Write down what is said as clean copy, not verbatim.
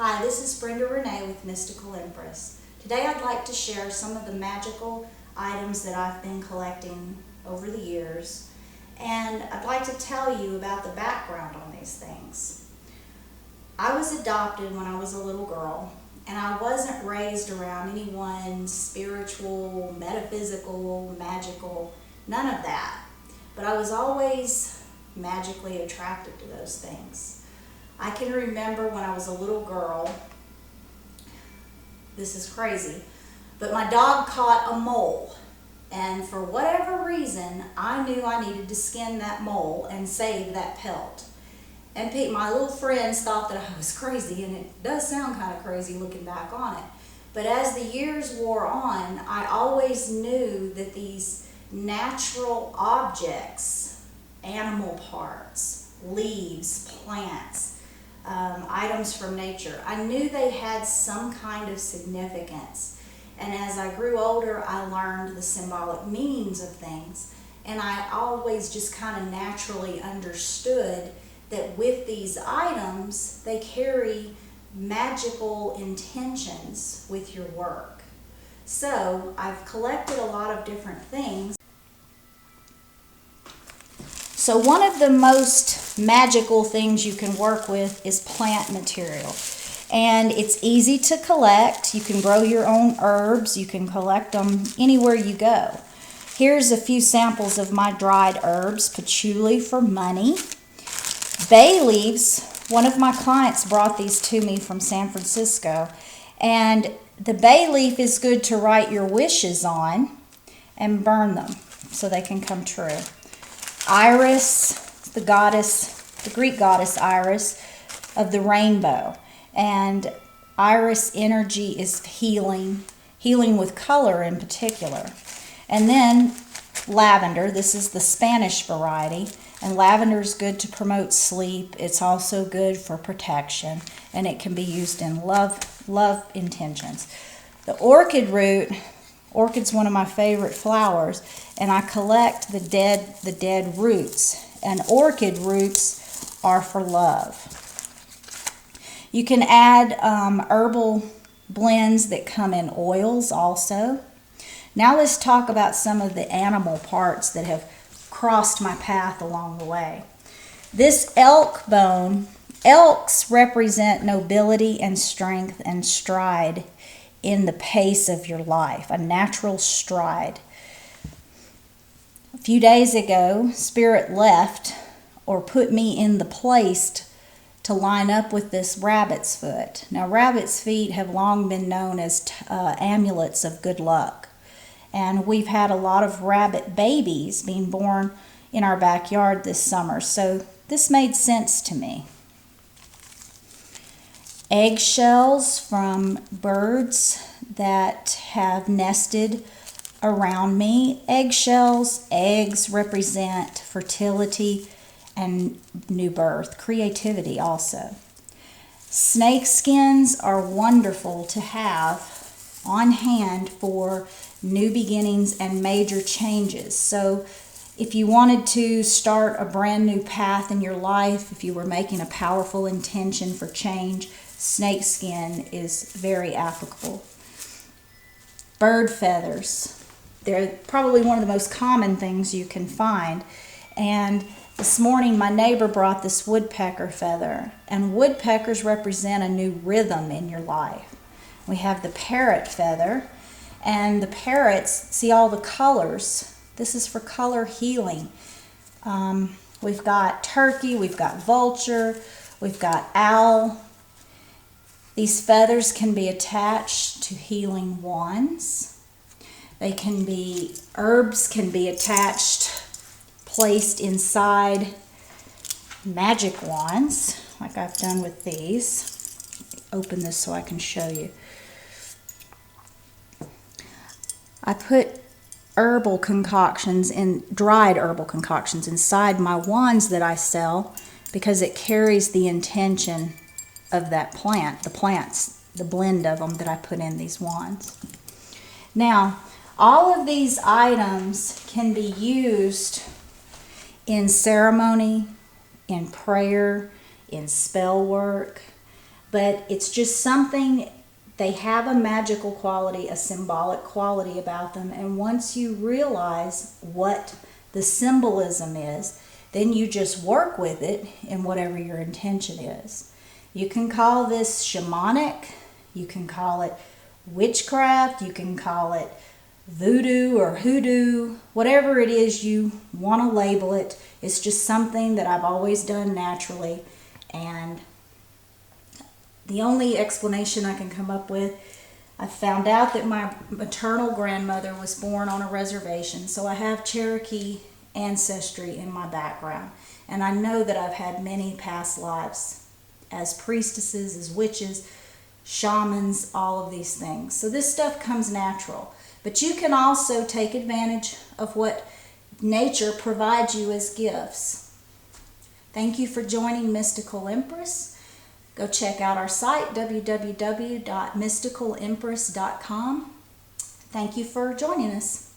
Hi, this is Brenda Renee with Mystical Empress. Today I'd like to share some of the magical items that I've been collecting over the years, and I'd like to tell you about the background on these things. I was adopted when I was a little girl, and I wasn't raised around anyone spiritual, metaphysical, magical, none of that. But I was always magically attracted to those things. I can remember when I was a little girl, this is crazy, but my dog caught a mole, and for whatever reason, I knew I needed to skin that mole and save that pelt. And my little friends thought that I was crazy, and it does sound kind of crazy looking back on it. But as the years wore on, I always knew that these natural objects, animal parts, leaves, plants, items from nature, I knew they had some kind of significance. And as I grew older, I learned the symbolic meanings of things. And I always just kind of naturally understood that with these items, they carry magical intentions with your work. So I've collected a lot of different things. So one of the most magical things you can work with is plant material. And it's easy to collect. You can grow your own herbs. You can collect them anywhere you go. Here's a few samples of my dried herbs. Patchouli for money. Bay leaves. One of my clients brought these to me from San Francisco. And the bay leaf is good to write your wishes on and burn them so they can come true. Iris, the Greek goddess Iris of the rainbow. And Iris energy is healing with color in particular. And then lavender, this is the Spanish variety. And lavender is good to promote sleep. It's also good for protection. And it can be used in love intentions. The orchid root, orchid's one of my favorite flowers. And I collect the dead roots. And orchid roots are for love. You can add herbal blends that come in oils also. Now let's talk about some of the animal parts that have crossed my path along the way. This elk bone, elks represent nobility and strength and stride in the pace of your life, a natural stride. A few days ago, Spirit left or put me in the place to line up with this rabbit's foot. Now, rabbit's feet have long been known as amulets of good luck. And we've had a lot of rabbit babies being born in our backyard this summer. So this made sense to me. Eggshells from birds that have nested around me. Eggshells, eggs represent fertility and new birth, creativity also. Snake skins are wonderful to have on hand for new beginnings and major changes. So if you wanted to start a brand new path in your life, if you were making a powerful intention for change, snake skin is very applicable. Bird feathers. They're probably one of the most common things you can find. And this morning, my neighbor brought this woodpecker feather, and woodpeckers represent a new rhythm in your life. We have the parrot feather, and the parrots, see all the colors. This is for color healing. We've got turkey, we've got vulture, we've got owl. These feathers can be attached to healing wands. They can be, herbs can be attached, placed inside magic wands, like I've done with these. Open this so I can show you. I put herbal concoctions dried herbal concoctions inside my wands that I sell because it carries the intention of that plant, the blend of them that I put in these wands. Now, all of these items can be used in ceremony, in prayer, in spell work. but it's just something, they have a magical quality, a symbolic quality about them. And once you realize what the symbolism is, then you just work with it in whatever your intention is. You can call this shamanic, you can call it witchcraft, you can call it voodoo or hoodoo, whatever it is you want to label it. It's just something that I've always done naturally, and the only explanation I can come up with, I found out that my maternal grandmother was born on a reservation, so I have Cherokee ancestry in my background, and I know that I've had many past lives as priestesses, as witches, shamans, all of these things. So this stuff comes natural. But you can also take advantage of what nature provides you as gifts. Thank you for joining Mystical Empress. Go check out our site, www.mysticalempress.com. Thank you for joining us.